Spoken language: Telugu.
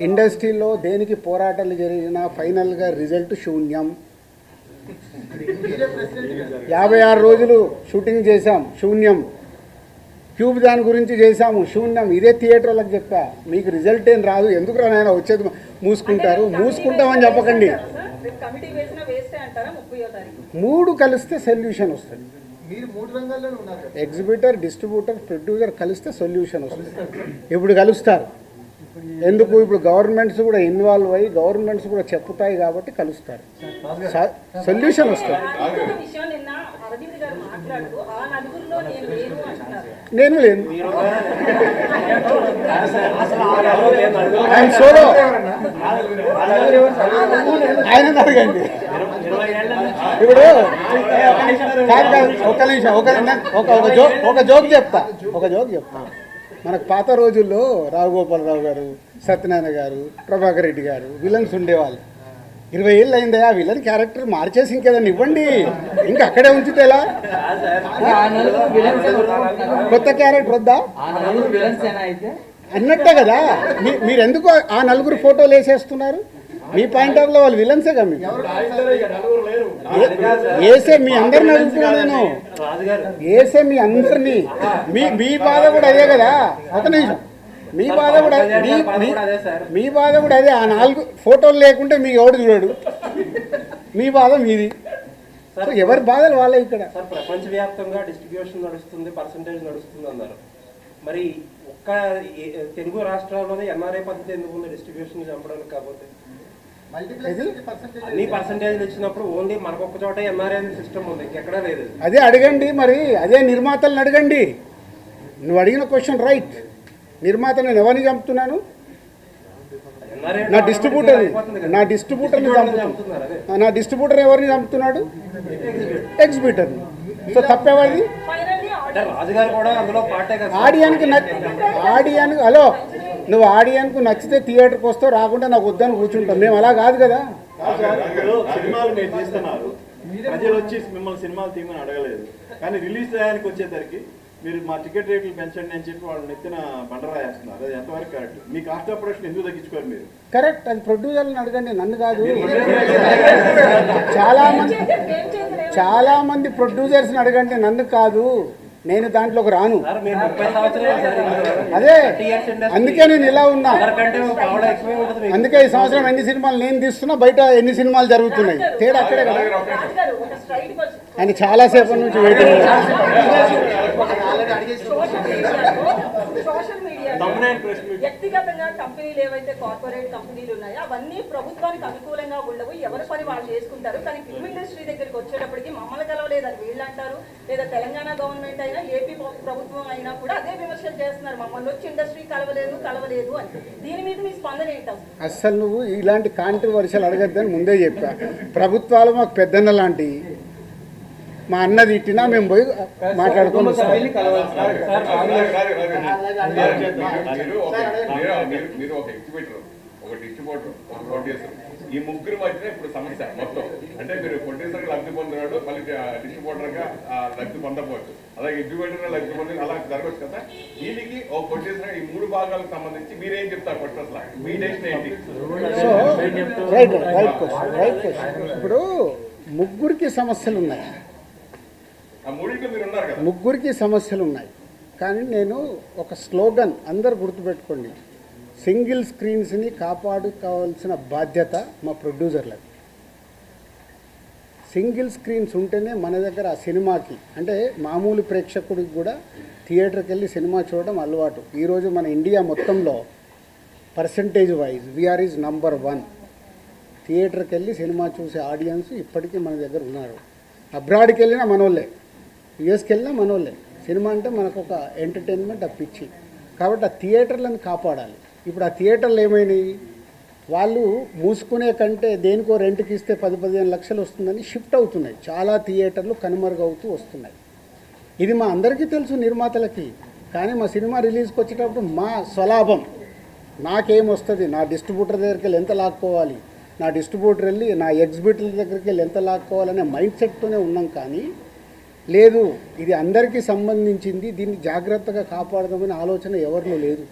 ఇండస్ట్రీలో దేనికి పోరాటాలు జరిగినా ఫైనల్గా రిజల్ట్ శూన్యం. 56 రోజులు షూటింగ్ చేశాం, శూన్యం. క్యూబ్ దాని గురించి చేశాము, శూన్యం. ఇదే థియేటర్ వాళ్ళకి చెప్పా, మీకు రిజల్ట్ ఏం రాదు, ఎందుకు రానైనా వచ్చేది మూసుకుంటారు. మూసుకుంటామని చెప్పకండి. 3 కలిస్తే సొల్యూషన్ వస్తుంది. ఎగ్జిబిటర్, డిస్ట్రిబ్యూటర్, ప్రొడ్యూసర్ కలిస్తే సొల్యూషన్ వస్తుంది. ఇప్పుడు కలుస్తారు. ఎందుకు? ఇప్పుడు గవర్నమెంట్స్ కూడా ఇన్వాల్వ్ అయ్యి గవర్నమెంట్స్ కూడా చెప్తాయి కాబట్టి కలుస్తారు, సొల్యూషన్ వస్తుంది. నేను లేను, ఆయన సోలో. ఆయన అడగండి. ఇప్పుడు ఒక నిమిషం, ఒక జోక్ చెప్తా. మనకు పాత రోజుల్లో రావుగోపాలరావు గారు, సత్యనారాయణ గారు, ప్రభాకర్ రెడ్డి గారు విలన్స్ ఉండేవాళ్ళు. 20 ఏళ్ళు అయిందా ఆ విలన్ క్యారెక్టర్ మార్చేసి ఇంకేదన్నా ఇవ్వండి, ఇంకా అక్కడే ఉంచితే ఎలా? కొత్త క్యారెక్టర్ వద్దా అన్నట్టే కదా. మీరు ఎందుకు ఆ 4 ఫోటోలు వేసేస్తున్నారు? మీ పాయింట్ ఆఫ్ లో వాళ్ళు విలన్సే కదా. వేసే మీ అందరిని అడుగుతున్నా నేను, వేసే మీ అందరినీ. మీ బాధ కూడా అదే కదా. ఒక నిమిషం, మీ బాధ కూడా అదే. ఆ 4 ఫోటోలు లేకుంటే మీకు ఎవడు చూడడు. మీ బాధ మీది. ఎవరి బాధలు వాళ్ళే. ఇక్కడ ప్రపంచవ్యాప్తంగా డిస్ట్రిబ్యూషన్ నడుస్తుంది, పర్సంటేజ్ నడుస్తుంది అన్నారు. మరి ఒక్క తెలుగు రాష్ట్రాల్లోనే ఎన్ఆర్ఐ పద్ధతి ఎందుకు ఉంది డిస్ట్రిబ్యూషన్ చంపడానికి? కాకపోతే అన్ని పర్సంటేజ్ ఇచ్చినప్పుడు ఓన్లీ మనకొక్క చోట ఎన్ఆర్ఐ సిస్టమ్ ఉంది, ఎక్కడా లేదు. అదే అడగండి మరి, అదే నిర్మాతలను అడగండి. నువ్వు అడిగిన క్వశ్చన్ రైట్. నిర్మాత నేను ఎవరిని చంపుతున్నాను? నా డిస్ట్రిబ్యూటర్ని చంపుతున్నాను. నా డిస్ట్రిబ్యూటర్ ఎవరిని చంపుతున్నాడు? ఎగ్జిబిటర్ని. సో తప్పేవాడిది. ఆడియన్కి హలో, నువ్వు ఆడియన్కు నచ్చితే థియేటర్కి వస్తావు, రాకుండా నాకు వద్దని కూర్చుంటాం. మేము అలా కాదు కదా. సినిమాలు మీరు తీస్తున్నారు, ప్రజలు వచ్చి మిమ్మల్ని సినిమాలు తీయమని అడగలేదు, కానీ రిలీజ్ టయానికి వచ్చేసరికి మీరు మా టికెట్ రేట్లు పెంచండి అని చెప్పి వాళ్ళు నెత్తిన బండరా వేస్తున్నారు. అది ఎంతవరకు correct? Me cost of production ఎందుకు తగ్గించుకోరు మీరు? కరెక్ట్, అది ప్రొడ్యూసర్లను అడగండి, నన్ను కాదు. చాలా మంది ప్రొడ్యూసర్స్ని అడగండి, నన్ను కాదు. నేను దాంట్లోకి రాను. అదే అందుకే నేను ఇలా ఉన్నా. అందుకే ఈ సంవత్సరం ఎన్ని సినిమాలు నేను తీస్తున్నా, బయట ఎన్ని సినిమాలు జరుగుతున్నాయి, తేడా అక్కడే కదా. అని చాలాసేపటి నుంచి వెయిటింగ్. వ్యక్తిగతంగా కంపెనీలు ఏవైతే కార్పొరేట్ కంపెనీలు ఉన్నాయో అవన్నీ ప్రభుత్వానికి అనుకూలంగా ఉండవు, ఎవరి పని వాళ్ళు చేసుకుంటారు. కానీ ఫిల్మ్ ఇండస్ట్రీ దగ్గరికి వచ్చేటప్పటికి మమ్మల్ని కలవలేదని వీళ్ళు అంటారు, లేదా తెలంగాణ గవర్నమెంట్ అయినా ఏపీ ప్రభుత్వం అయినా కూడా అదే విమర్శలు చేస్తున్నారు, మమ్మల్ని వచ్చి ఇండస్ట్రీ కలవలేదు అని. దీని మీద మీ స్పందన ఏంటో? అసలు నువ్వు ఇలాంటి కాంట్రవర్షియల్ అడగద్దని ముందే చెప్పా. ప్రభుత్వాలు మాకు పెద్దన్న లాంటి, మా అన్న తిట్టినా మేము పోయి మాట్లాడుకొని వస్తాం. మీరు ఒక ఎగ్జిబిటర్, ఒక డిస్ట్రిబ్యూటర్, ఒక ప్రొడ్యూసర్, ఈ ముగ్గురు మధ్యన ఇప్పుడు సమస్య మొత్తం. అంటే మీరు ప్రొడ్యూసర్ లబ్ధి పొందినాడు, మళ్ళీ డిస్ట్రిబ్యూటర్ గా లబ్ధి పొందకపోవచ్చు, అలాగే ఎగ్జిబిటర్ లబ్ధి పొంది అలా జరగవచ్చు కదా. దీనికి ఒక ప్రొడ్యూసర్ ఈ 3 భాగాలకు సంబంధించి మీరేం చెప్తారు? ఫస్ట్ అసలు మీ డెసిషన్ ఏంటి? ఇప్పుడు ముగ్గురికి సమస్యలు ఉన్నాయి, ముగ్గురికి సమస్యలు ఉన్నాయి. కానీ నేను ఒక స్లోగన్ అందరు గుర్తుపెట్టుకోండి, సింగిల్ స్క్రీన్స్ని కాపాడుకోవాల్సిన బాధ్యత మా ప్రొడ్యూసర్లది. సింగిల్ స్క్రీన్స్ ఉంటేనే మన దగ్గర ఆ సినిమాకి, అంటే మామూలు ప్రేక్షకుడికి కూడా థియేటర్కి వెళ్ళి సినిమా చూడడం అలవాటు. ఈరోజు మన ఇండియా మొత్తంలో percentage wise VR is number 1. థియేటర్కి వెళ్ళి సినిమా చూసే ఆడియన్స్ ఇప్పటికీ మన దగ్గర ఉన్నారు. అబ్రాడ్కి వెళ్ళినా మనోళ్ళే, యుఎస్కి వెళ్ళినా మనోళ్ళే. సినిమా అంటే మనకు ఒక ఎంటర్టైన్మెంట్, ఆ పిచ్చి. కాబట్టి ఆ థియేటర్లను కాపాడాలి. ఇప్పుడు ఆ థియేటర్లు ఏమైనాయి, వాళ్ళు మూసుకునే కంటే దేనికో రెంట్కి ఇస్తే 10-15 లక్షలు వస్తుందని షిఫ్ట్ అవుతున్నాయి. చాలా థియేటర్లు కనుమరుగవుతూ వస్తున్నాయి. ఇది మా అందరికీ తెలుసు నిర్మాతలకి. కానీ మా సినిమా రిలీజ్కి వచ్చేటప్పుడు మా స్వలాభం నాకేమొస్తుంది, నా డిస్ట్రిబ్యూటర్ దగ్గరికి వెళ్ళి ఎంత లాక్కోవాలి, నా డిస్ట్రిబ్యూటర్ వెళ్ళి నా ఎగ్జిబిటర్ దగ్గరికి వెళ్ళి ఎంత లాక్కోవాలనే మైండ్ సెట్తోనే ఉన్నాం. కానీ లేదు, ఇది అందరికీ సంబంధించింది, దీన్ని జాగ్రత్తగా కాపాడదామనే ఆలోచన ఎవరిలో లేదు.